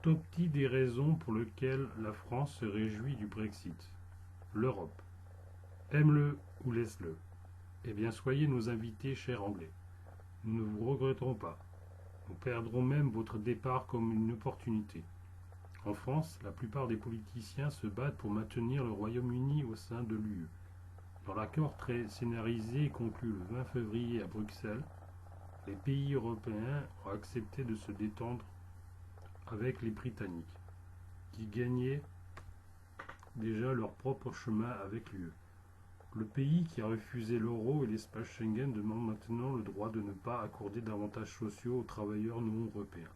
Top 10 des raisons pour lesquelles la France se réjouit du Brexit. L'Europe. Aime-le ou laisse-le. Eh bien, soyez nos invités, chers Anglais. Nous ne vous regretterons pas. Nous perdrons même votre départ comme une opportunité. En France, la plupart des politiciens se battent pour maintenir le Royaume-Uni au sein de l'UE. Dans l'accord très scénarisé conclu le 20 février à Bruxelles, les pays européens ont accepté de se détendre avec les Britanniques, qui gagnaient déjà leur propre chemin avec l'UE. Le pays qui a refusé l'euro et l'espace Schengen demande maintenant le droit de ne pas accorder d'avantages sociaux aux travailleurs non européens.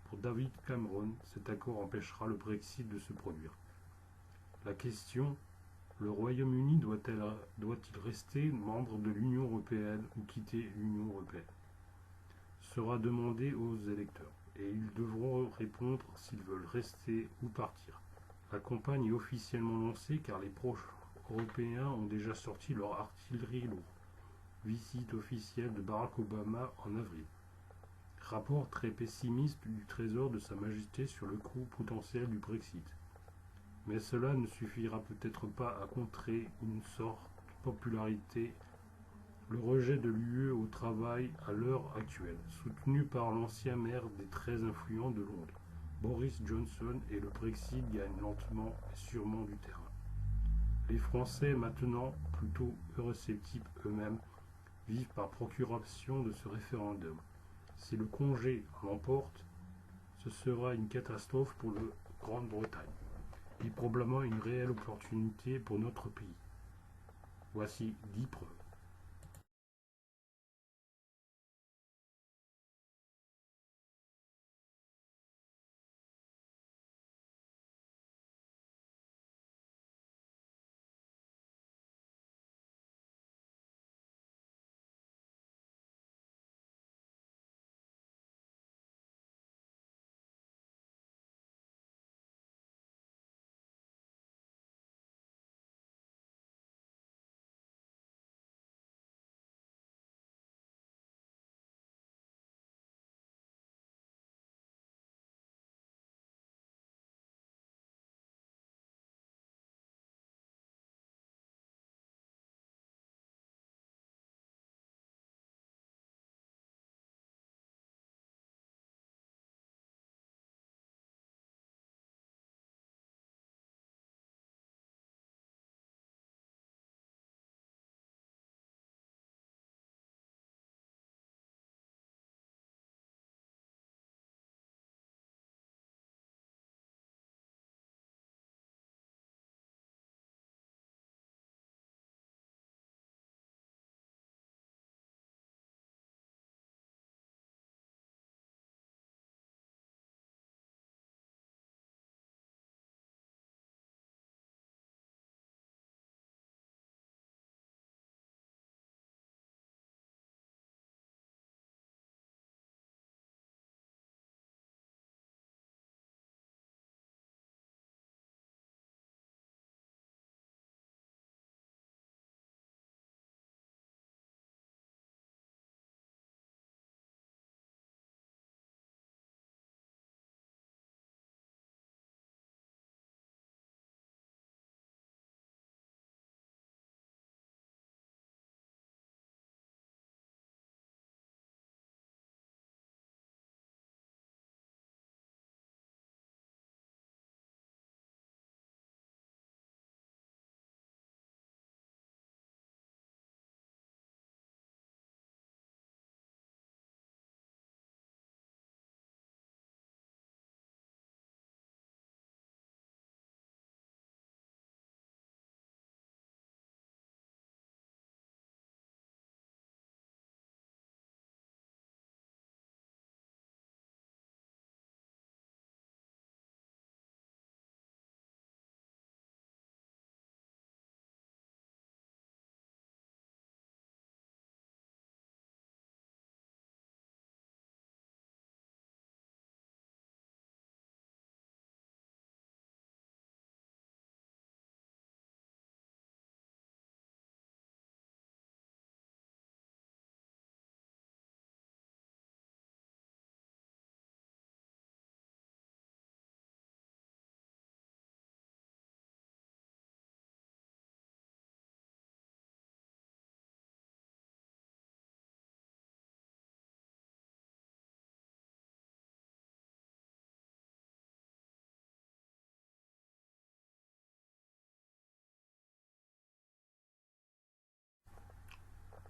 Pour David Cameron, cet accord empêchera le Brexit de se produire. La question, le Royaume-Uni doit-il rester membre de l'Union européenne ou quitter l'Union européenne, sera demandée aux électeurs, et ils devront répondre s'ils veulent rester ou partir. La campagne est officiellement lancée car les proches européens ont déjà sorti leur artillerie lourde. Visite officielle de Barack Obama en avril. Rapport très pessimiste du Trésor de Sa Majesté sur le coût potentiel du Brexit. Mais cela ne suffira peut-être pas à contrer une sorte de popularité, le rejet de l'UE au travail à l'heure actuelle, soutenu par l'ancien maire des très influents de Londres, Boris Johnson, et le Brexit gagne lentement et sûrement du terrain. Les Français, maintenant plutôt eurosceptiques eux-mêmes, vivent par procuration de ce référendum. Si le congé l'emporte, ce sera une catastrophe pour la Grande-Bretagne et probablement une réelle opportunité pour notre pays. Voici 10 preuves.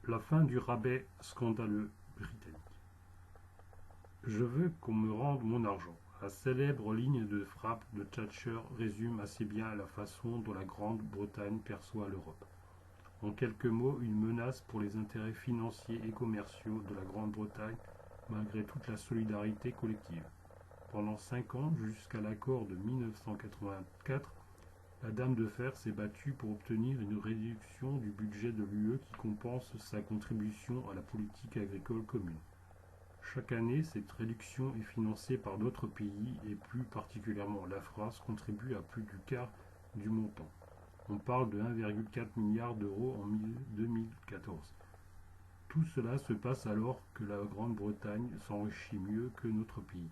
La fin du rabais scandaleux britannique. Je veux qu'on me rende mon argent. La célèbre ligne de frappe de Thatcher résume assez bien la façon dont la Grande-Bretagne perçoit l'Europe. En quelques mots, une menace pour les intérêts financiers et commerciaux de la Grande-Bretagne, malgré toute la solidarité collective. Pendant 5 ans, jusqu'à l'accord de 1984, la Dame de Fer s'est battue pour obtenir une réduction du budget de l'UE qui compense sa contribution à la politique agricole commune. Chaque année, cette réduction est financée par d'autres pays et plus particulièrement la France contribue à plus du quart du montant. On parle de 1,4 milliard d'euros en 2014. Tout cela se passe alors que la Grande-Bretagne s'enrichit mieux que notre pays,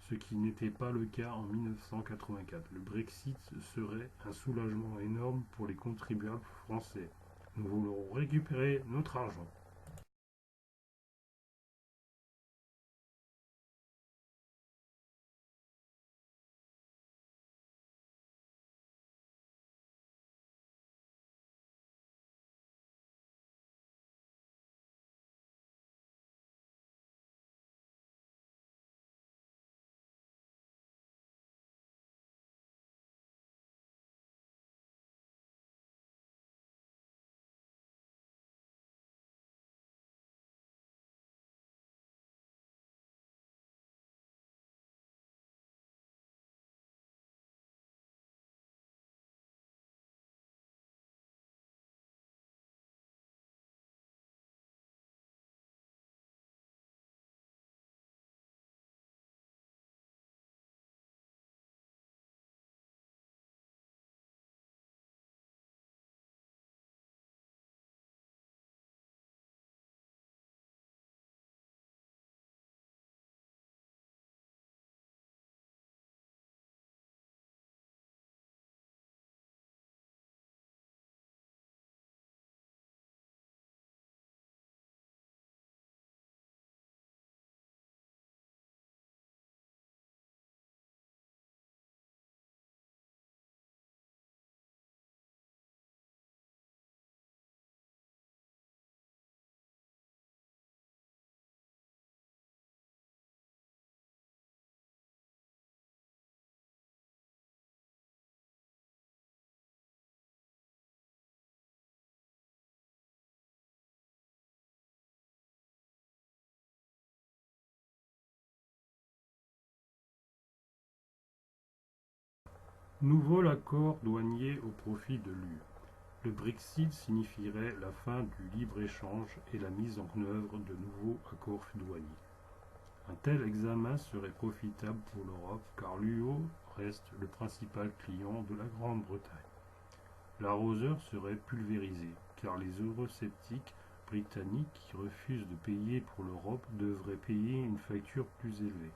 ce qui n'était pas le cas en 1984. Le Brexit serait un soulagement énorme pour les contribuables français. Nous voulons récupérer notre argent. Nouveau accord douanier au profit de l'UE. Le Brexit signifierait la fin du libre-échange et la mise en œuvre de nouveaux accords douaniers. Un tel examen serait profitable pour l'Europe car l'UE reste le principal client de la Grande-Bretagne. L'arroseur serait pulvérisé car les eurosceptiques britanniques qui refusent de payer pour l'Europe devraient payer une facture plus élevée.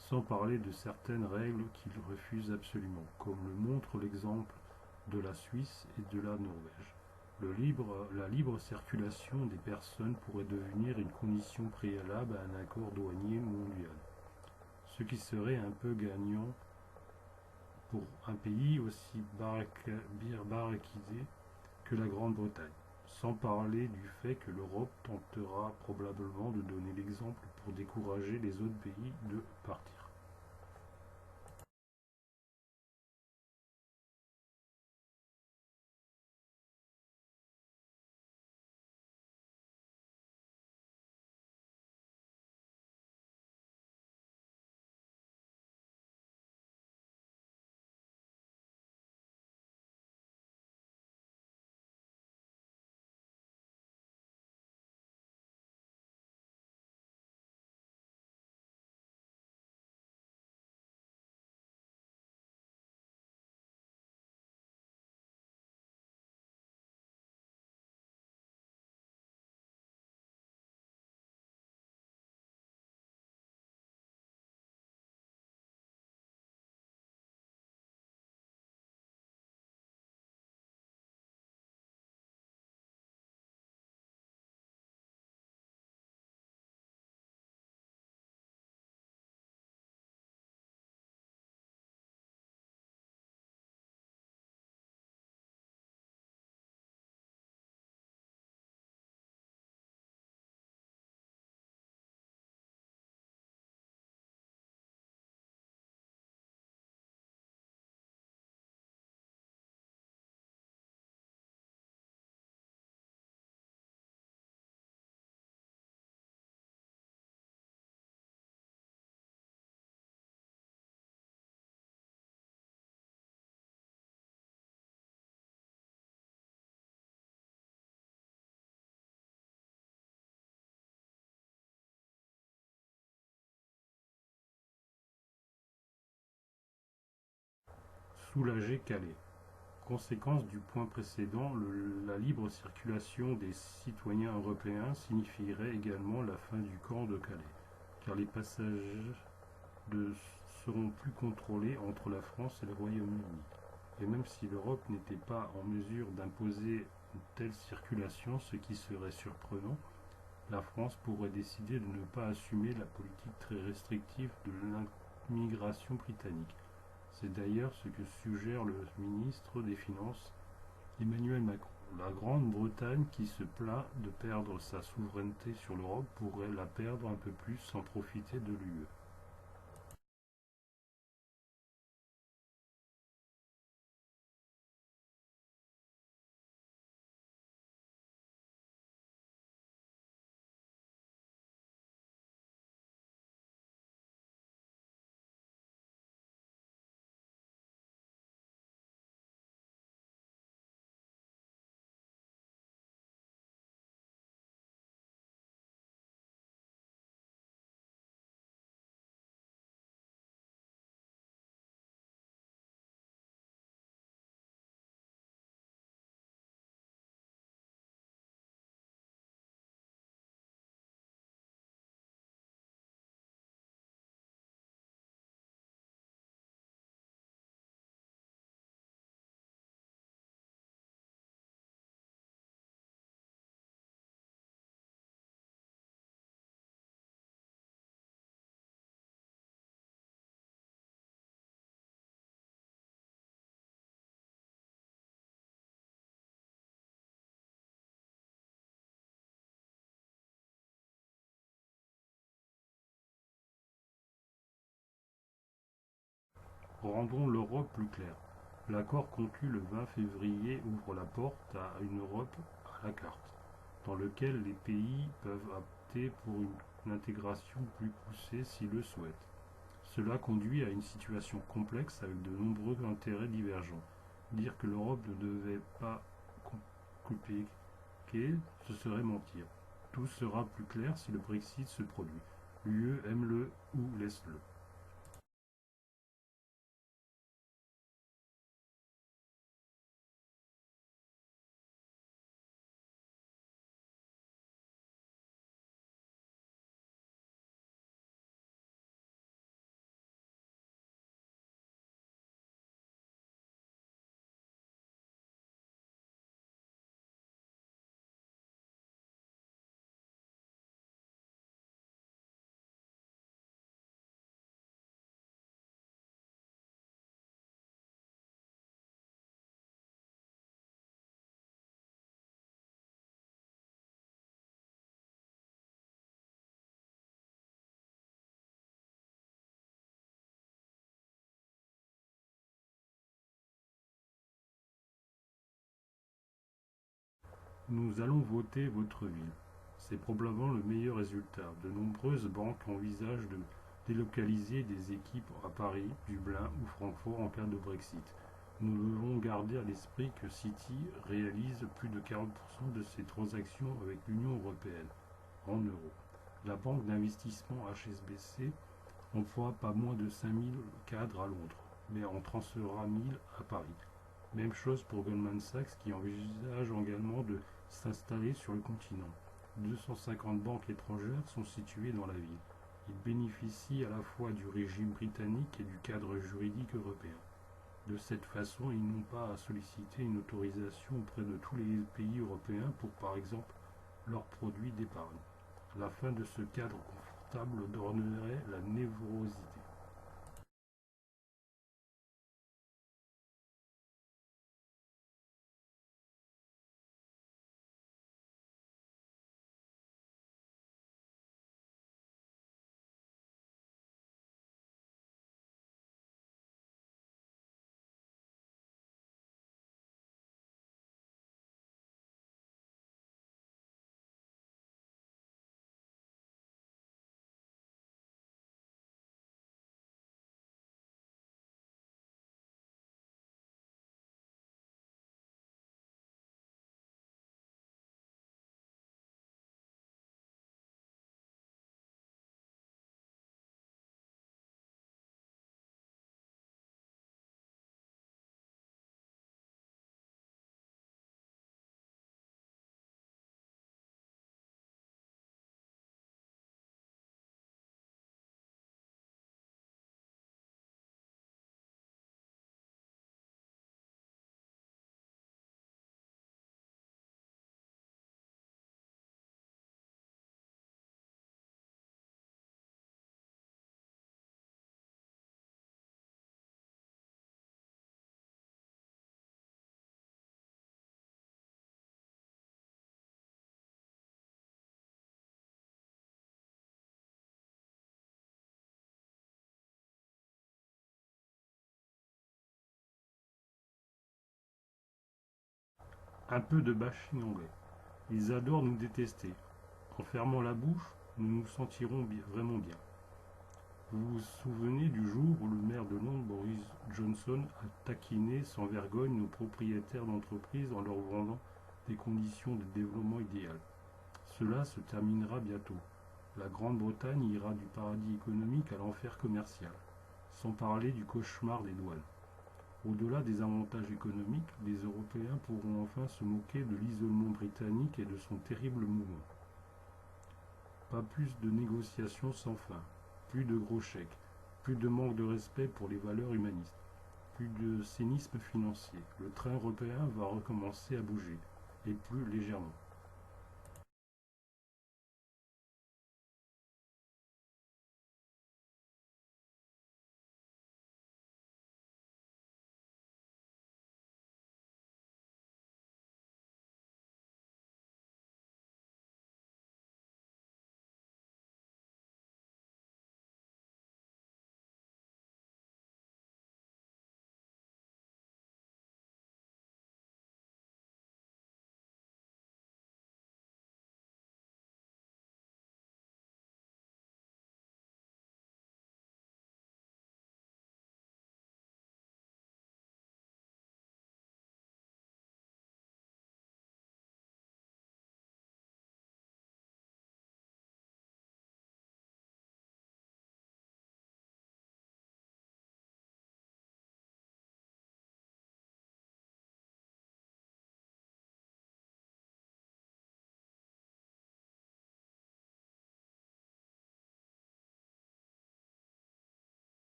Sans parler de certaines règles qu'ils refusent absolument, comme le montre l'exemple de la Suisse et de la Norvège. La libre circulation des personnes pourrait devenir une condition préalable à un accord douanier mondial, ce qui serait un peu gagnant pour un pays aussi baraquisé que la Grande-Bretagne, sans parler du fait que l'Europe tentera probablement de donner l'exemple pour décourager les autres pays de partir. soulager Calais. Conséquence du point précédent, la libre circulation des citoyens européens signifierait également la fin du camp de Calais, car les passages seront plus contrôlés entre la France et le Royaume-Uni. Et même si l'Europe n'était pas en mesure d'imposer une telle circulation, ce qui serait surprenant, la France pourrait décider de ne pas assumer la politique très restrictive de l'immigration britannique. C'est d'ailleurs ce que suggère le ministre des Finances Emmanuel Macron. La Grande-Bretagne, qui se plaint de perdre sa souveraineté sur l'Europe, pourrait la perdre un peu plus sans profiter de l'UE. Rendons l'Europe plus claire. L'accord conclu le 20 février ouvre la porte à une Europe à la carte, dans lequel les pays peuvent opter pour une intégration plus poussée s'ils le souhaitent. Cela conduit à une situation complexe avec de nombreux intérêts divergents. Dire que l'Europe ne devait pas couper, ce serait mentir. Tout sera plus clair si le Brexit se produit. L'UE aime-le ou laisse-le. Nous allons voter votre ville. C'est probablement le meilleur résultat. De nombreuses banques envisagent de délocaliser des équipes à Paris, Dublin ou Francfort en cas de Brexit. Nous devons garder à l'esprit que Citi réalise plus de 40% de ses transactions avec l'Union européenne en euros. La banque d'investissement HSBC emploie pas moins de 5000 cadres à Londres, mais en transférera 1000 à Paris. Même chose pour Goldman Sachs qui envisage également de s'installer sur le continent. 250 banques étrangères sont situées dans la ville. Ils bénéficient à la fois du régime britannique et du cadre juridique européen. De cette façon, ils n'ont pas à solliciter une autorisation auprès de tous les pays européens pour, par exemple, leurs produits d'épargne. La fin de ce cadre confortable donnerait la névrosité. Un peu de bashing anglais. Ils adorent nous détester. En fermant la bouche, nous nous sentirons vraiment bien. Vous vous souvenez du jour où le maire de Londres, Boris Johnson, a taquiné sans vergogne nos propriétaires d'entreprises en leur vendant des conditions de développement idéales. Cela se terminera bientôt. La Grande-Bretagne ira du paradis économique à l'enfer commercial, sans parler du cauchemar des douanes. Au-delà des avantages économiques, les Européens pourront enfin se moquer de l'isolement britannique et de son terrible mouvement. Pas plus de négociations sans fin, plus de gros chèques, plus de manque de respect pour les valeurs humanistes, plus de cynisme financier. Le train européen va recommencer à bouger, et plus légèrement.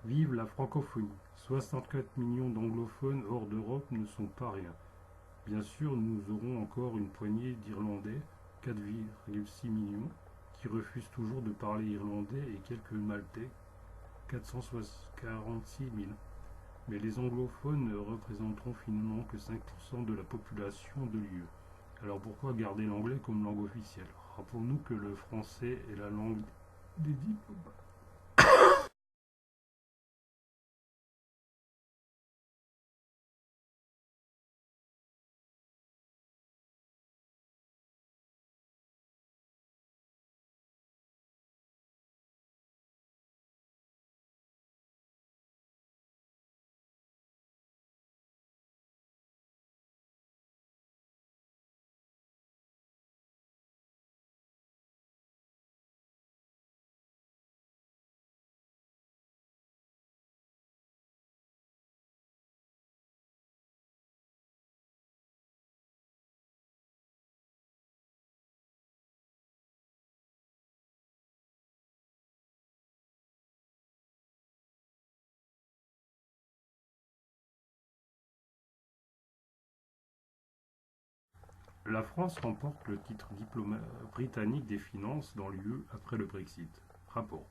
Vive la francophonie. 64 millions d'anglophones hors d'Europe ne sont pas rien. Bien sûr, nous aurons encore une poignée d'Irlandais, 4,6 millions, qui refusent toujours de parler irlandais et quelques Maltais, 446 000. Mais les anglophones ne représenteront finalement que 5% de la population de l'UE. Alors pourquoi garder l'anglais comme langue officielle? Rappelons-nous que le français est la langue des diplomates. La France remporte le titre britannique des finances dans l'UE après le Brexit. Rapport.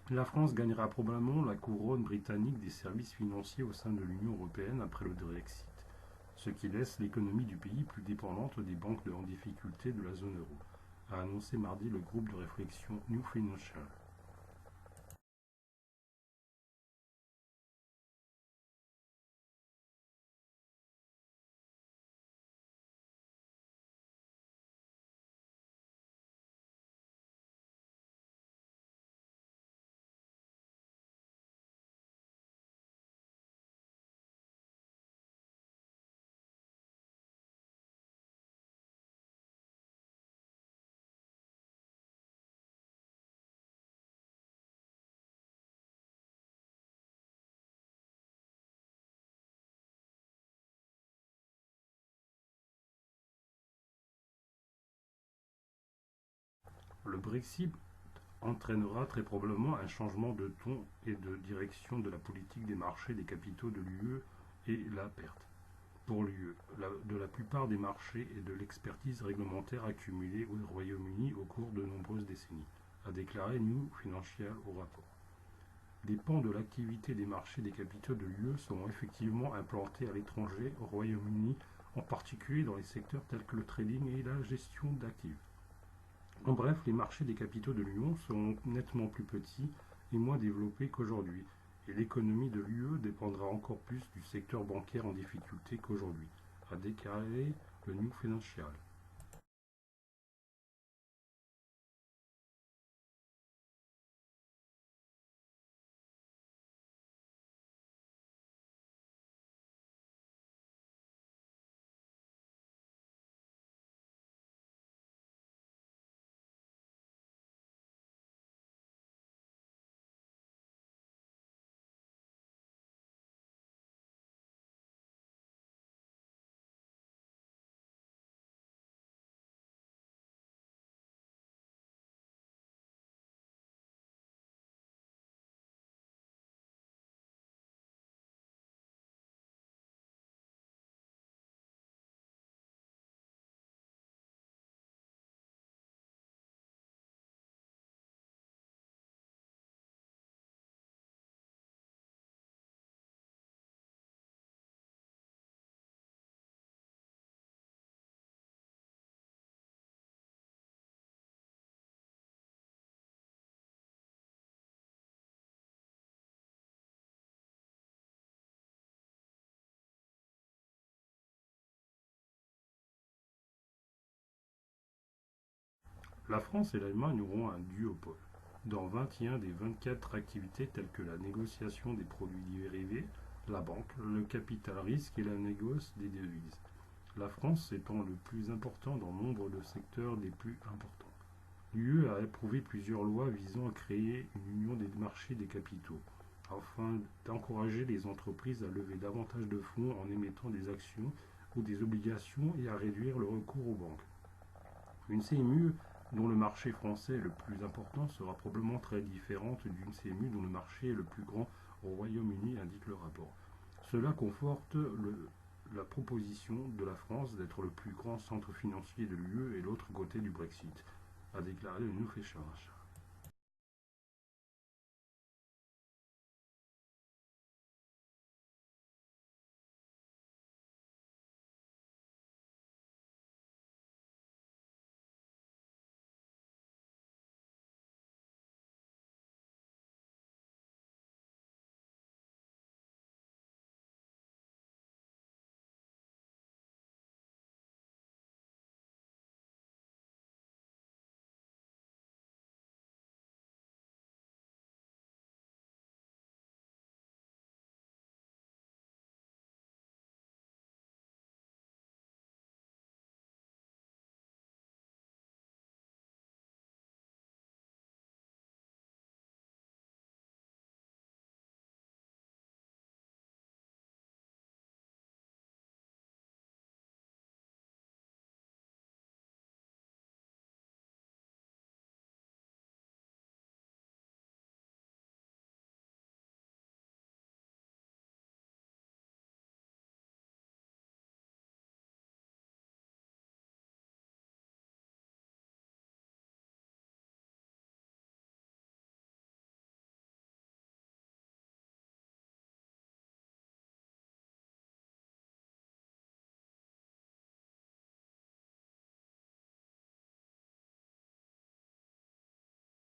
La France gagnera probablement la couronne britannique des services financiers au sein de l'Union européenne après le Brexit, ce qui laisse l'économie du pays plus dépendante des banques en difficulté de la zone euro, a annoncé mardi le groupe de réflexion New Financial. Le Brexit entraînera très probablement un changement de ton et de direction de la politique des marchés des capitaux de l'UE et la perte, pour l'UE, de la plupart des marchés et de l'expertise réglementaire accumulée au Royaume-Uni au cours de nombreuses décennies, a déclaré New Financial au rapport. des pans de l'activité des marchés des capitaux de l'UE seront effectivement implantés à l'étranger, au Royaume-Uni, en particulier dans les secteurs tels que le trading et la gestion d'actifs. En bref, les marchés des capitaux de l'Union seront nettement plus petits et moins développés qu'aujourd'hui, et l'économie de l'UE dépendra encore plus du secteur bancaire en difficulté qu'aujourd'hui, a déclaré le New Financial. La France et l'Allemagne auront un duopole dans 21 des 24 activités telles que la négociation des produits dérivés, la banque, le capital risque et la négoce des devises. La France étant le plus important dans nombre de secteurs des plus importants. L'UE a approuvé plusieurs lois visant à créer une union des marchés des capitaux, afin d'encourager les entreprises à lever davantage de fonds en émettant des actions ou des obligations et à réduire le recours aux banques. Une CMU dont le marché français est le plus important sera probablement très différente d'une CMU dont le marché est le plus grand au Royaume-Uni, indique le rapport. Cela conforte la proposition de la France d'être le plus grand centre financier de l'UE et l'autre côté du Brexit, a déclaré le New Financial.